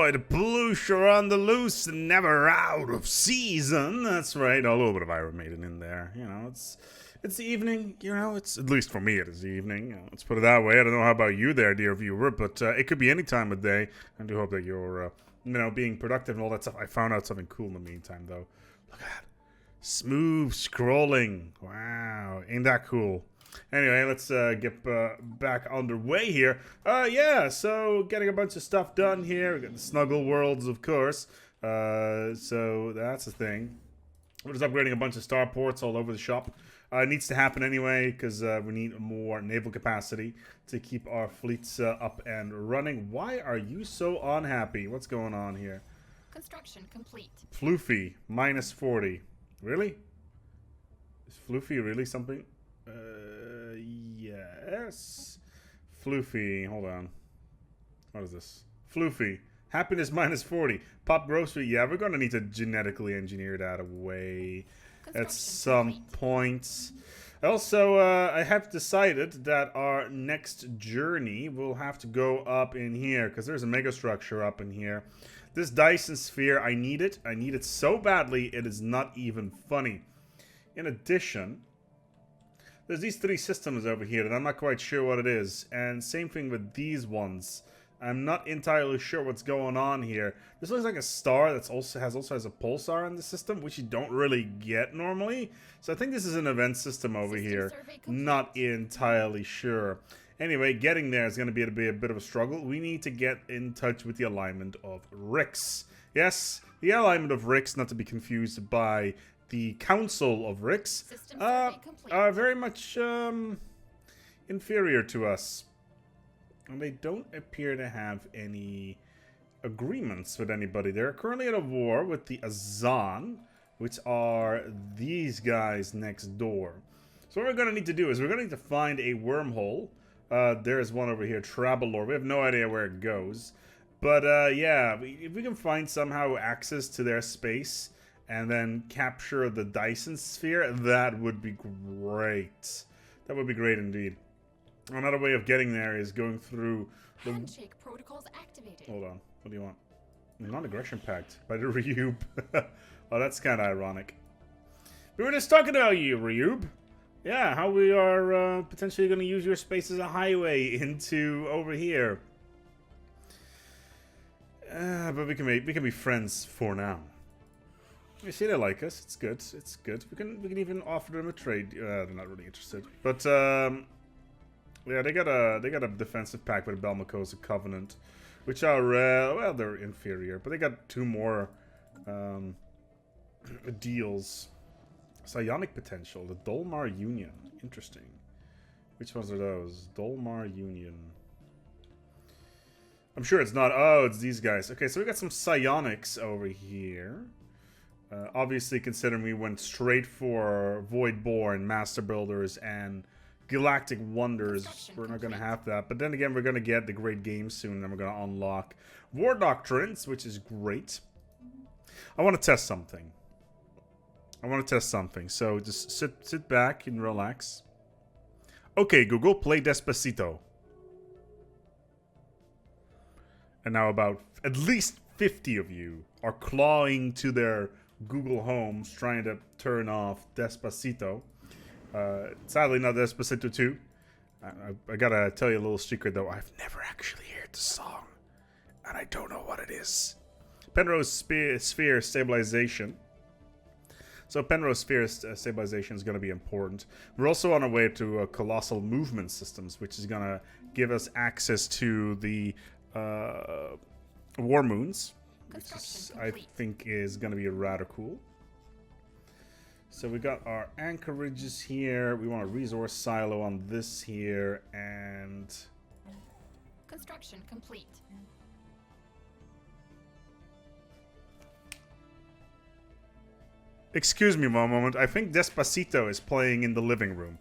boy, the Paluush are on the loose and never out of season. That's right, a little bit of Iron Maiden in there. You know, it's the evening, you know, it's, at least for me it is the evening. Let's put it that way. I don't know how about you there, dear viewer, but it could be any time of day. I do hope that you're, you know, being productive and all that stuff. I found out something cool in the meantime, though. Look at that. Smooth scrolling. Wow, ain't that cool? Anyway, let's get back underway here. Yeah, so getting a bunch of stuff done here. We got the Snuggle Worlds, of course. So that's the thing. We're just upgrading a bunch of starports all over the shop. It needs to happen anyway, because we need more naval capacity to keep our fleets up and running. Why are you so unhappy? What's going on here? Construction complete. Floofy, minus 40. Really? Is Floofy really something? Yes. Floofy, hold on. What is this? Floofy. Happiness minus 40. Pop grocery. Yeah, we're going to need to genetically engineer that away at some point. Also, I have decided that our next journey will have to go up in here, because there's a megastructure up in here. This Dyson sphere, I need it. I need it so badly, it is not even funny. In addition, there's these three systems over here that I'm not quite sure what it is. And same thing with these ones. I'm not entirely sure what's going on here. This looks like a star that also has a pulsar in the system, which you don't really get normally. So I think this is an event system over here. Not entirely sure. Anyway, getting there is going to be a bit of a struggle. We need to get in touch with the alignment of Rix. Yes, the alignment of Rix, not to be confused by the Council of Rix, are very much inferior to us. And they don't appear to have any agreements with anybody. They're currently at a war with the Azan, which are these guys next door. So what we're going to need to do is we're going to need to find a wormhole. There's one over here, Travelor. We have no idea where it goes. But yeah, if we can find somehow access to their space and then capture the Dyson sphere, that would be great. That would be great indeed. Another way of getting there is going through the... Handshake protocols activated. Hold on. What do you want? Non-aggression pact by the Ryub. Oh, that's kind of ironic. We were just talking about you, Ryub. Yeah, how we are potentially going to use your space as a highway into over here. But we can be friends for now. You see, they like us. It's good. It's good. We can even offer them a trade. They're not really interested. But yeah, they got a defensive pact with Belmaco's Covenant, which are well, they're inferior, but they got two more deals. Psionic potential, the Dolmar Union. Interesting. Which ones are those? Dolmar Union. I'm sure it's not. Oh, it's these guys. Okay, so we got some psionics over here. Obviously, considering we went straight for Voidborn, Master Builders, and Galactic Wonders, we're not going to have that. But then again, we're going to get the Great Game soon, and then we're going to unlock War Doctrines, which is great. I want to test something. So just sit back and relax. Okay, Google, play Despacito. And now about at least 50 of you are clawing to their Google Homes trying to turn off Despacito. Sadly, not Despacito 2. I gotta tell you a little secret, though. I've never actually heard the song. And I don't know what it is. Penrose Sphere Stabilization. So Penrose Sphere Stabilization is going to be important. We're also on our way to Colossal Movement Systems, which is going to give us access to the War Moons, which is, I think is going to be rather cool. So we got our anchorages here. We want a resource silo on this here, and construction complete. excuse me one moment. I think Despacito is playing in the living room.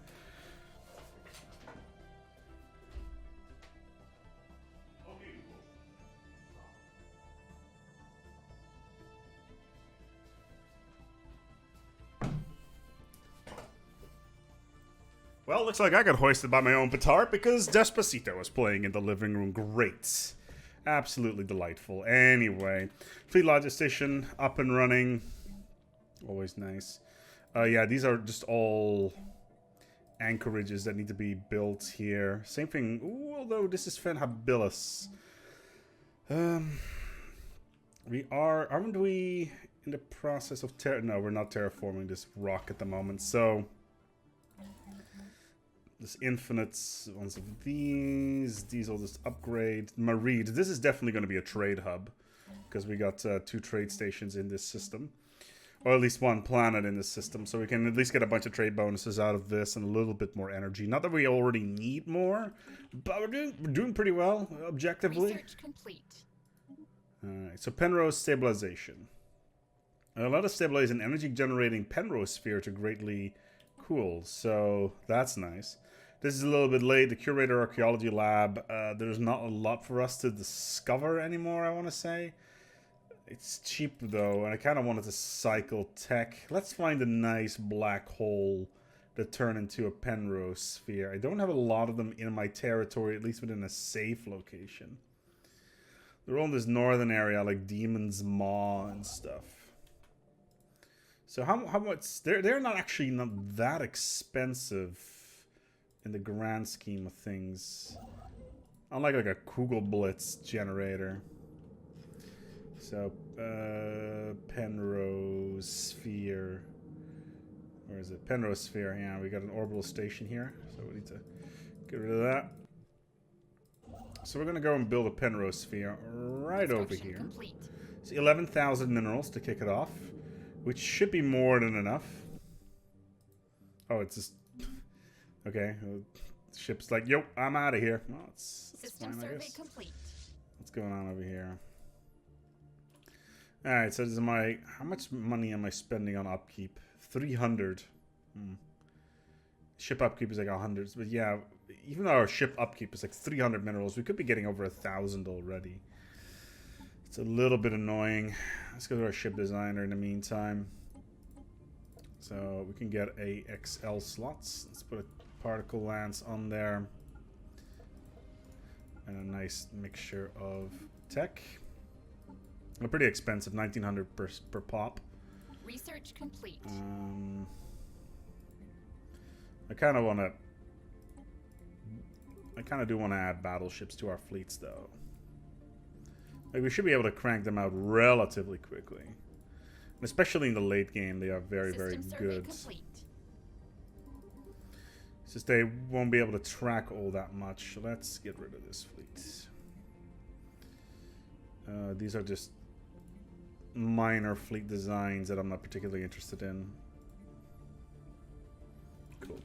Well, looks like I got hoisted by my own petard because Despacito was playing in the living room. Great. Absolutely delightful. Anyway, Fleet Logic Station up and running. Always nice. Yeah, these are just all anchorages that need to be built here. Same thing. Ooh, although this is Fen Habilis. Aren't we in the process of no, we're not terraforming this rock at the moment. So this infinite ones of these will just upgrade. Marid, this is definitely going to be a trade hub because we got 2 trade stations in this system. Or at least 1 planet in this system, so we can at least get a bunch of trade bonuses out of this and a little bit more energy. Not that we already need more, but we're doing pretty well, objectively. Research complete. Alright, so Penrose stabilization. Let us stabilize an energy-generating Penrose Sphere to greatly cool, so that's nice. This is a little bit late. The Curator Archaeology Lab, there's not a lot for us to discover anymore, I want to say. It's cheap though, and I kind of wanted to cycle tech. Let's find a nice black hole that turn into a Penrose Sphere. I don't have a lot of them in my territory, at least within a safe location. They're all in this northern area, like Demon's Maw and stuff. So how much? They're not actually not that expensive in the grand scheme of things. Unlike like a Kugelblitz generator. So, Penrose Sphere. Where is it? Penrose Sphere. Yeah, we got an orbital station here. So we need to get rid of that. So we're going to go and build a Penrose Sphere right over here. Complete. So 11,000 minerals to kick it off. Which should be more than enough. Oh, it's just... Okay. The ship's like, yo, I'm out of here. Well, it's System fine, I survey guess. complete. What's going on over here? Alright, so this is my... How much money am I spending on upkeep? 300. Ship upkeep is like 100. But yeah, even though our ship upkeep is like 300 minerals, we could be getting over 1,000 already. It's a little bit annoying. Let's go to our ship designer in the meantime. So we can get a XL slots. Let's put a particle lance on there. And a nice mixture of tech. They're pretty expensive, 1,900 per pop. Research complete. I kind of do want to add battleships to our fleets, though. Like, we should be able to crank them out relatively quickly. And especially in the late game, they are very, very good. Complete. It's just they won't be able to track all that much. So let's get rid of this fleet. These are just minor fleet designs that I'm not particularly interested in. Cool.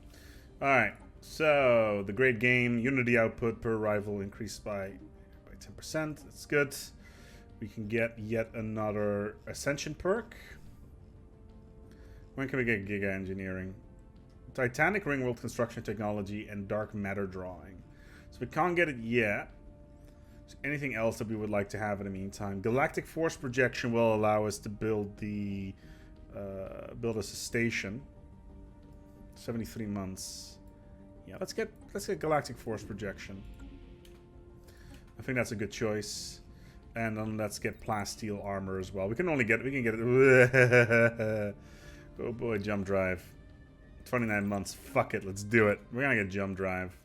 Alright, so the great game, Unity output per arrival increased by 10%. That's good. We can get yet another Ascension perk. When can we get Giga Engineering? Titanic Ringworld Construction Technology and Dark Matter Drawing. So we can't get it yet. Anything else that we would like to have in the meantime? Galactic Force Projection will allow us to build the build us a station. 73 months. Yeah, let's get Galactic Force Projection. I think that's a good choice. And then let's get plasteel armor as well. We can get it. Oh boy, jump drive. 29 months. Fuck it, let's do it. We're gonna get jump drive.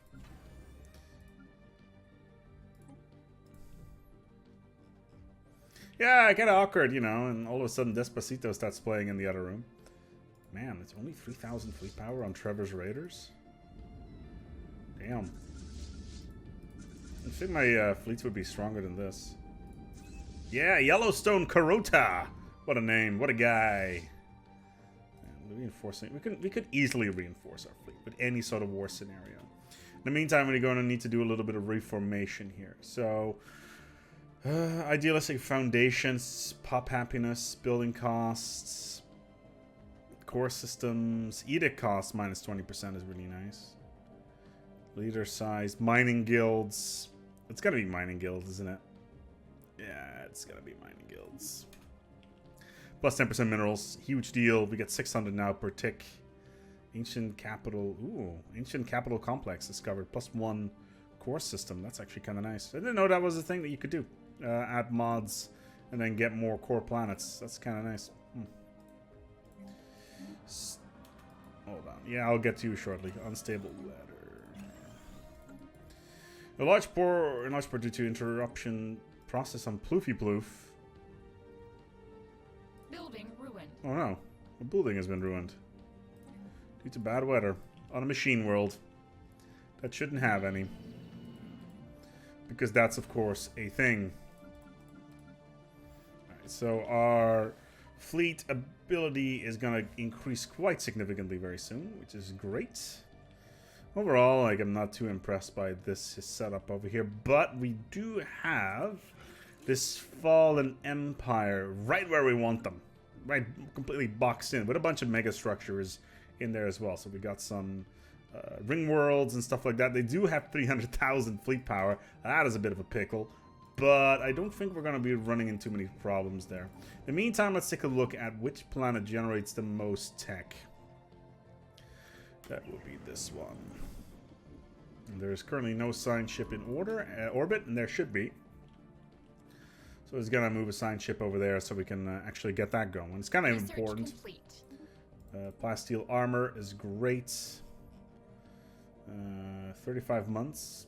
Yeah, kind of awkward, you know, and all of a sudden Despacito starts playing in the other room. Man, it's only 3,000 fleet power on Trevor's Raiders? Damn. I think my fleets would be stronger than this. Yeah, Yellowstone Carota! What a name, what a guy. And reinforcing, we could easily reinforce our fleet with any sort of war scenario. In the meantime, we're going to need to do a little bit of reformation here. So... idealistic foundations, pop happiness, building costs, core systems, edict costs minus 20% is really nice. Leader size, mining guilds. It's gotta be mining guilds, isn't it? Yeah, it's gotta be mining guilds. Plus 10% minerals, huge deal. We get 600 now per tick. Ancient capital, ooh, ancient capital complex discovered. Plus 1 core system. That's actually kind of nice. I didn't know that was a thing that you could do. Add mods and then get more core planets. That's kind of nice. Hold on. Yeah, I'll get to you shortly. Unstable ladder. A large part due to interruption process on Ploofy. Building ruined. Oh no. A building has been ruined. Due to bad weather. On a machine world. That shouldn't have any. Because that's, of course, a thing. Alright, so our fleet ability is going to increase quite significantly very soon, which is great. Overall, like, I'm not too impressed by this setup over here, but we do have this fallen empire right where we want them. Right, completely boxed in with a bunch of mega structures in there as well. So we got some ring worlds and stuff like that. They do have 300,000 fleet power. That is a bit of a pickle, but I don't think we're going to be running into many problems there. In the meantime, let's take a look at which planet generates the most tech. That would be this one. And there's currently no signed ship in orbit, and there should be. So it's going to move a signed ship over there so we can actually get that going. It's kind of important. Complete. Plasteel armor is great. 35 months.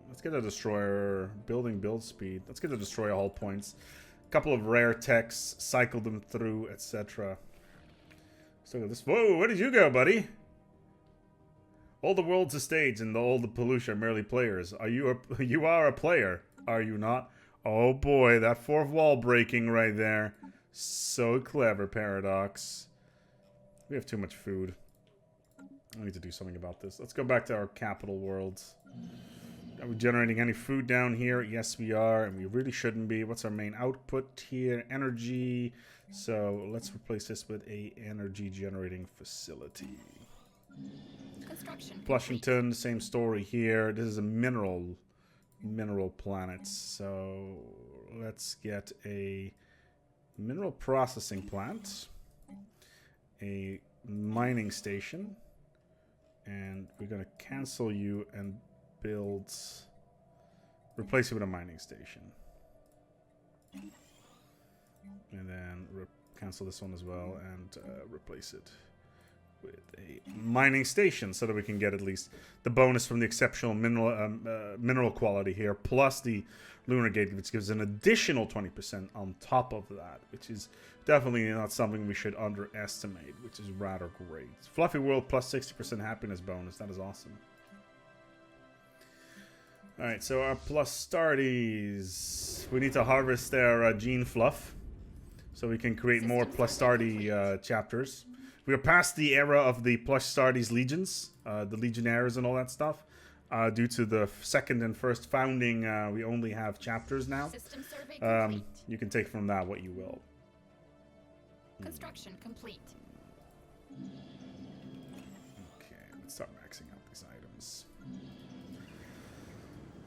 Let's get a destroyer. Build speed. Let's get a destroyer hull points. A couple of rare techs. Cycle them through, etc. So this. Whoa! Where did you go, buddy? All the world's a stage, and all the Paluush are merely players. You are a player, are you not? Oh boy, that fourth wall breaking right there. So clever, Paradox. We have too much food. I need to do something about this. Let's go back to our capital worlds. Are we generating any food down here? Yes, we are, and we really shouldn't be. What's our main output here? Energy. So let's replace this with a energy generating facility. Construction. Flushington, same story here. This is a mineral planet. So let's get a mineral processing plant, a mining station, and we're going to cancel you and replace it with a mining station. And then cancel this one as well and replace it with a mining station so that we can get at least the bonus from the exceptional mineral quality here, plus the lunar gate, which gives an additional 20% on top of that, which is definitely not something we should underestimate, which is rather great. Fluffy World plus 60% happiness bonus. That is awesome. Alright, so our plus starties. We need to harvest their gene fluff so we can create more plus starty chapters. We are past the era of the plush starties legions, the legionnaires and all that stuff. Due to the second and first founding, we only have chapters now. System survey complete. You can take from that what you will. Construction complete. Okay, let's start maxing out these items.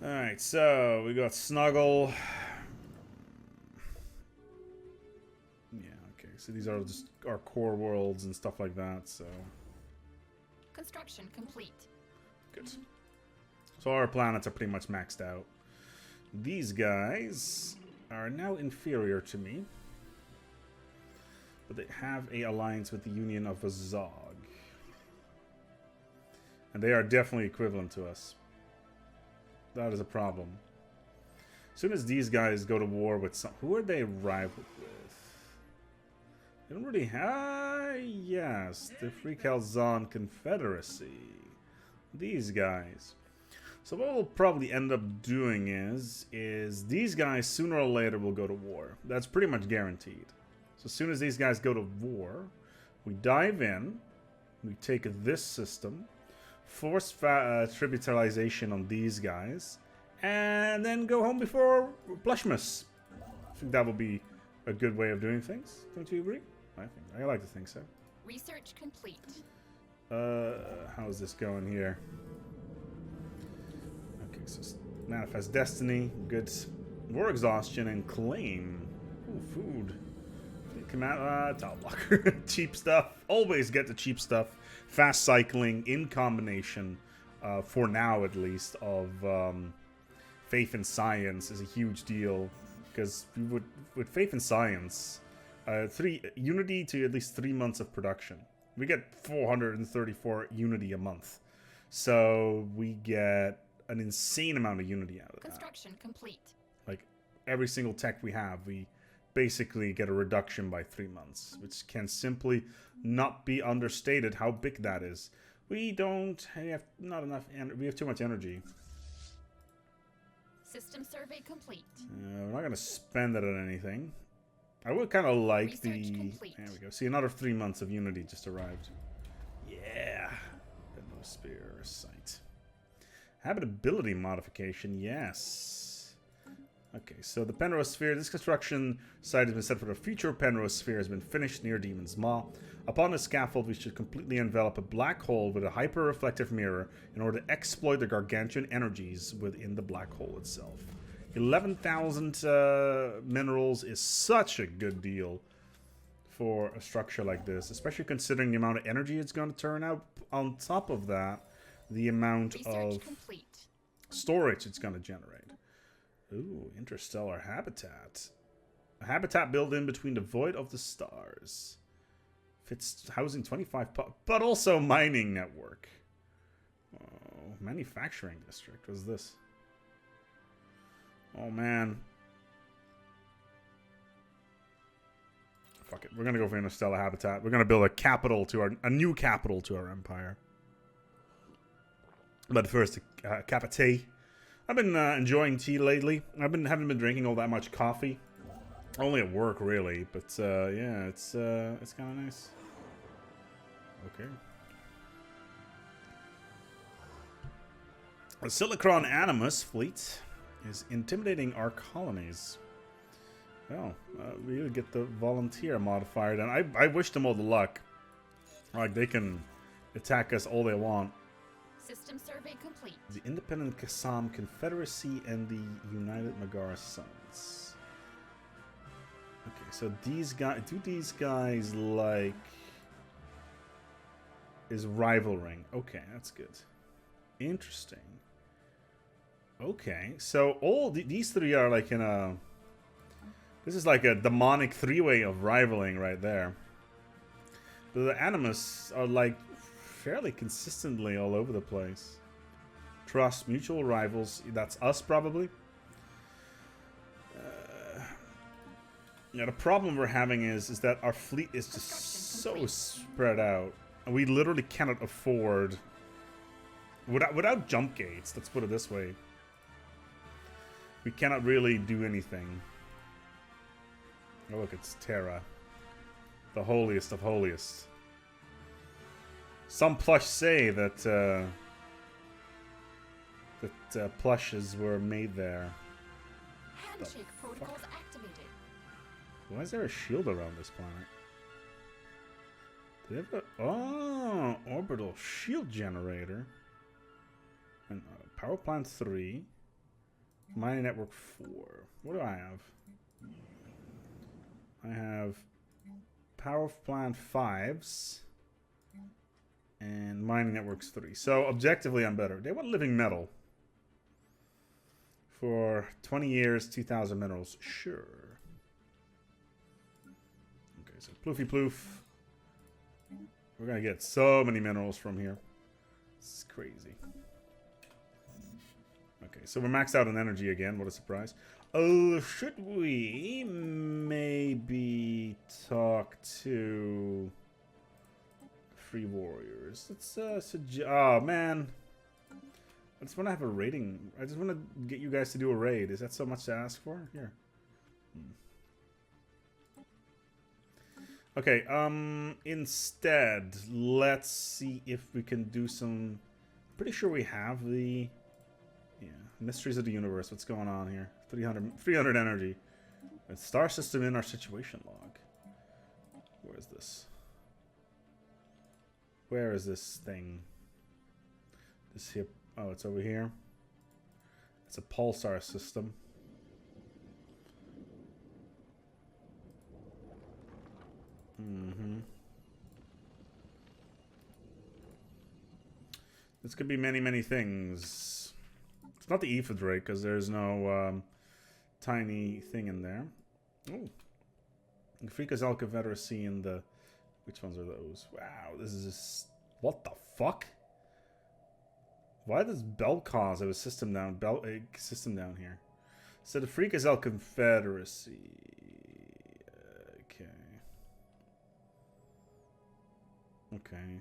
Alright, so we got Snuggle. Yeah, okay, so these are just our core worlds and stuff like that, so. Construction complete. Good. So our planets are pretty much maxed out. These guys are now inferior to me. But they have a alliance with the Union of Azog. And they are definitely equivalent to us. That is a problem. As soon as these guys go to war with some... Who are they rivaled with? They don't really have... Yes, the Freakalzon Confederacy. These guys. So what we'll probably end up doing is these guys sooner or later will go to war. That's pretty much guaranteed. So as soon as these guys go to war, we dive in, we take this system, force tributarization on these guys, and then go home before Plushmas. I think that will be a good way of doing things. Don't you agree? I like to think so. Research complete. How's this going here? Okay, so Manifest Destiny, good. War Exhaustion and Claim. Ooh, food. Command, Tile Blocker. Cheap stuff. Always get the cheap stuff. Fast cycling in combination for now at least, of faith in science is a huge deal. Because with faith in science, Unity to at least 3 months of production. We get 434 Unity a month. So we get an insane amount of Unity out of that. Construction complete. Like, every single tech we have, we basically get a reduction by 3 months, which can simply not be understated how big that is. We don't have not enough, we have too much energy. System survey complete. We're not going to spend it on anything. I would kind of like Research complete. There we go. See, another 3 months of Unity just arrived. Yeah. Penrose Sphere site. Habitability modification, yes. Okay, so the Penrose Sphere, this construction site has been set for the future Penrose Sphere, has been finished near Demon's Maw. Upon the scaffold, we should completely envelop a black hole with a hyper-reflective mirror in order to exploit the gargantuan energies within the black hole itself. 11,000 minerals is such a good deal for a structure like this, especially considering the amount of energy it's going to turn out. On top of that, the amount of storage it's going to generate. Ooh, interstellar habitat. A habitat built in between the void of the stars. Fits housing 25, but also mining network. Oh, manufacturing district. What's this? Oh, man. Fuck it. We're going to go for interstellar habitat. We're going to build a new capital to our empire. But first, a cup of tea. I've been enjoying tea lately. Haven't been drinking all that much coffee. Only at work, really. But yeah, it's kind of nice. Okay. The Silicon Animus Fleet is intimidating our colonies. Well, we need to get the volunteer modifier done. I wish them all the luck. Like, they can attack us all they want. System survey complete. The Independent Kassam Confederacy and the United Megara Sons. Okay, so these guys... Do these guys, like... Is rivaling. Okay, that's good. Interesting. Okay, so all these three are like in a... This is like a demonic three-way of rivaling right there. But the Animus are like fairly consistently all over the place. Trust, mutual rivals. That's us, probably. Yeah, the problem we're having is that our fleet is just so spread out. And we literally cannot afford... Without jump gates, let's put it this way. We cannot really do anything. Oh, look, it's Terra. The holiest of holiest. Some plush say that plushes were made there. Handshake protocols activated. Why is there a shield around this planet? Do they have a... Oh, orbital shield generator. And power plant 3. Mining network 4. What do I have? I have power plant 5s. And mining networks 3. So, objectively, I'm better. They want living metal. For 20 years, 2,000 minerals. Sure. Okay, so ploofy ploof. We're going to get so many minerals from here. This is crazy. Okay, so we're maxed out on energy again. What a surprise. Oh, should we maybe talk to... Free Warriors. Let's oh man, I just want to have a rating. I just want to get you guys to do a raid. Is that so much to ask for? Here. Okay. Instead, let's see if we can do some. Pretty sure we have the Mysteries of the Universe. What's going on here? 300 energy. A star system in our situation log. Where is this? Where is this thing? This here. Oh, it's over here. It's a pulsar system. This could be many, many things. It's not the Ether Drake because there's no tiny thing in there. Oh, the Freaka's El Confederacy and the. Which ones are those? Wow, this is just. What the fuck? Why does Bell cause have a system down? System down here. So the Freaka's El Confederacy. Okay. Okay.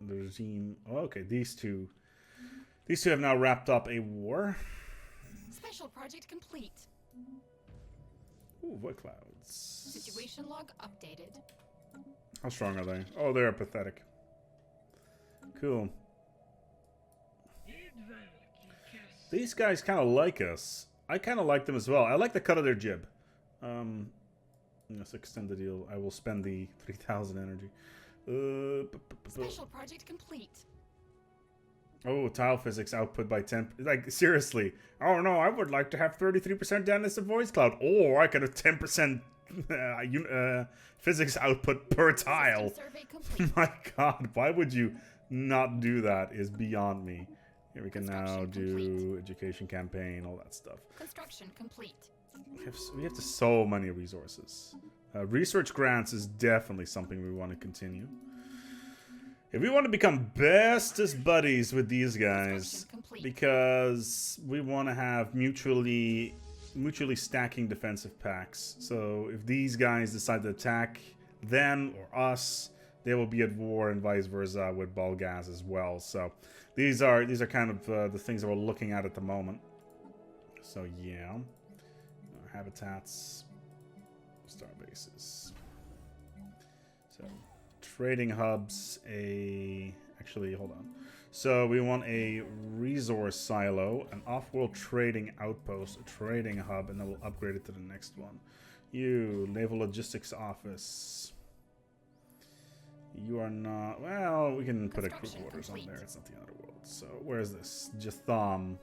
The regime. Oh, okay, these two. These two have now wrapped up a war. Special project complete. Ooh, void clouds. Situation log updated. How strong are they? Oh, they're pathetic. Cool. These guys kind of like us. I kind of like them as well. I like the cut of their jib. Let's extend the deal. I will spend the 3,000 energy. Special project complete. Oh, tile physics output by 10. Like, seriously. Oh, no, I would like to have 33% downness of voice cloud. Or I could have 10% physics output per tile. My god, why would you not do that is beyond me. Here we can now do education campaign, all that stuff. Construction complete. We have so many resources. Research grants is definitely something we want to continue. If we want to become bestest buddies with these guys, because we want to have mutually stacking defensive packs. So if these guys decide to attack them or us, they will be at war, and vice versa with Bulgaz as well. So these are kind of the things that we're looking at the moment. So yeah, habitats, star bases. So trading hubs. Actually, hold on. So we want a resource silo, an off-world trading outpost, a trading hub, and then we'll upgrade it to the next one. You, naval logistics office. You are not. Well, we can put a crew quarters on there. It's not the end of the world. So where is this? Jatham.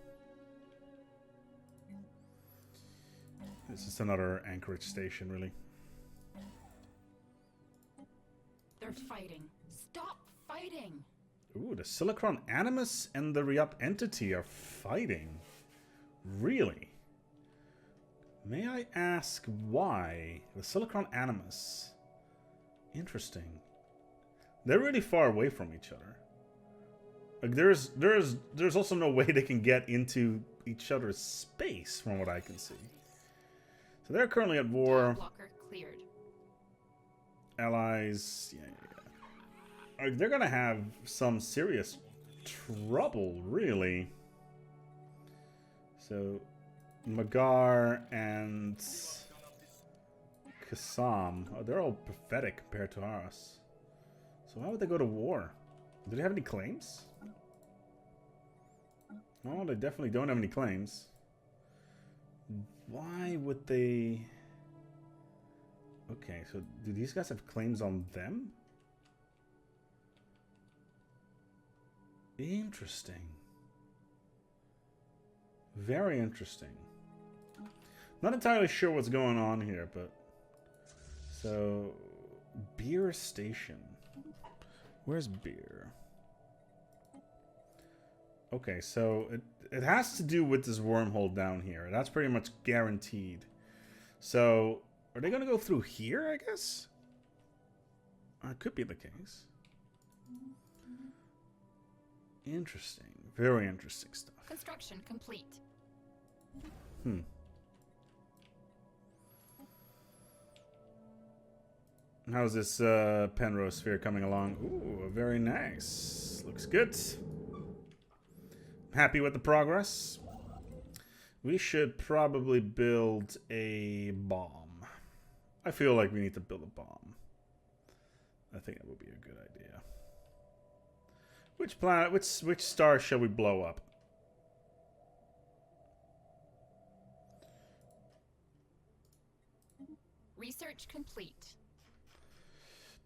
This is another anchorage station, really. They're fighting. Stop fighting. Ooh, the Silicon Animus and the Re-Up entity are fighting. Really? May I ask why? The Silicon Animus. Interesting. They're really far away from each other. Like there's also no way they can get into each other's space, from what I can see. So they're currently at war. Blocker cleared. Allies, yeah. They're gonna have some serious trouble, really. So, Magar and Kassam, they're all pathetic compared to us. So why would they go to war? Do they have any claims? No, they definitely don't have any claims. Why would they... Okay, so do these guys have claims on them? Interesting. Very interesting. Not entirely sure what's going on here, but... So... Beer Station. Where's beer? Okay, so it has to do with this wormhole down here. That's pretty much guaranteed. So, are they going to go through here, I guess? It could be the case. Interesting. Very interesting stuff. Construction complete. How's this Penrose Sphere coming along? Ooh, very nice. Looks good. Happy with the progress. We should probably build a bomb. I feel like we need to build a bomb. I think that would be a good idea. Which planet, which star shall we blow up? Research complete.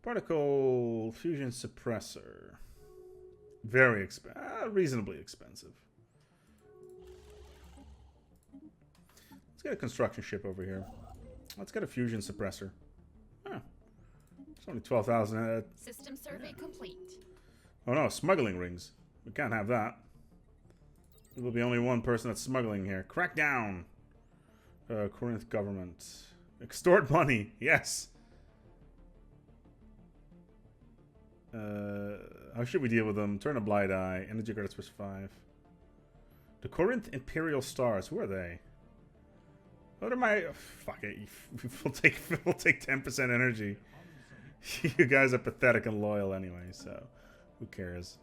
Particle fusion suppressor. Very reasonably expensive. Let's get a construction ship over here. Let's get a fusion suppressor. Huh. It's only 12,000. System survey complete. Oh no, smuggling rings. We can't have that. There will be only one person that's smuggling here. Crack down! Corinth government. Extort money! Yes! How should we deal with them? Turn a blind eye. Energy credits plus 5. The Corinth Imperial Stars. Who are they? What are my... fuck it. We'll take 10% energy. You guys are pathetic and loyal anyway, so... who cares?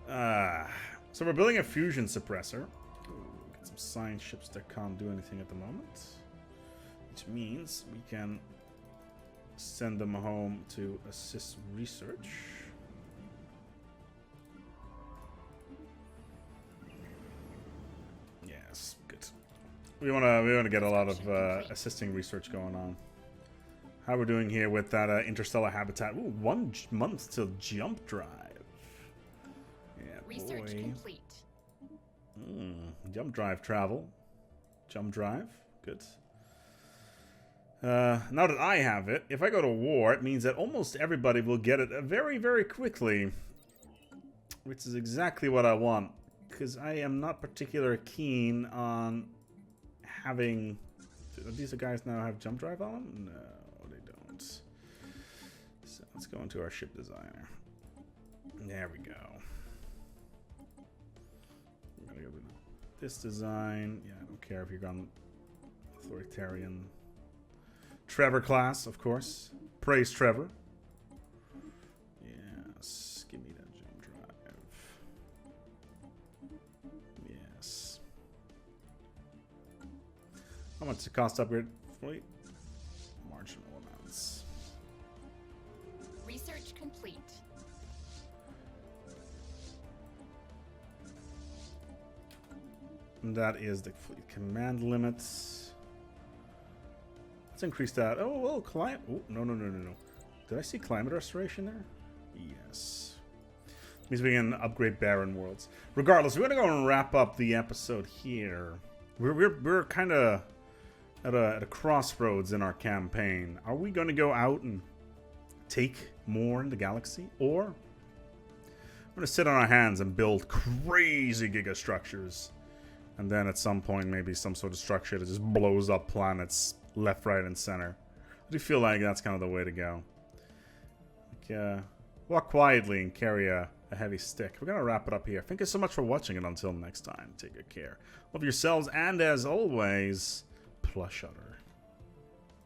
So we're building a fusion suppressor. Ooh, get some science ships that can't do anything at the moment. Which means we can send them home to assist research. Yes, good. We wanna get a lot of assisting research going on. How we're doing here with that interstellar habitat? Ooh, 1 month till jump drive. Yeah, Research boy. complete. Jump drive travel. Jump drive. Good. Now that I have it, if I go to war, it means that almost everybody will get it very, very quickly. Which is exactly what I want. Because I am not particularly keen on having... do these guys now have jump drive on them? No, they don't. So let's go into our ship designer. There we go. I'm gonna go with this design. Yeah, I don't care if you're going authoritarian. Trevor class, of course. Praise Trevor. Yes, give me that jump drive. Yes. How much does it cost to upgrade fleet? Marginal amounts. Research complete. And that is the fleet command limits. Let's increase that. Oh, well, climate. Oh, no. Did I see climate restoration there? Yes. Means we can upgrade barren worlds. Regardless, we're gonna go and wrap up the episode here. We're kind of at a crossroads in our campaign. Are we gonna go out and take more in the galaxy, or we're gonna sit on our hands and build crazy gigastructures, and then at some point maybe some sort of structure that just blows up planets left, right, and center? I do feel like that's kind of the way to go. Like, walk quietly and carry a heavy stick. We're going to wrap it up here. Thank you so much for watching, and until next time, take good care. Love yourselves, and as always, plush utter.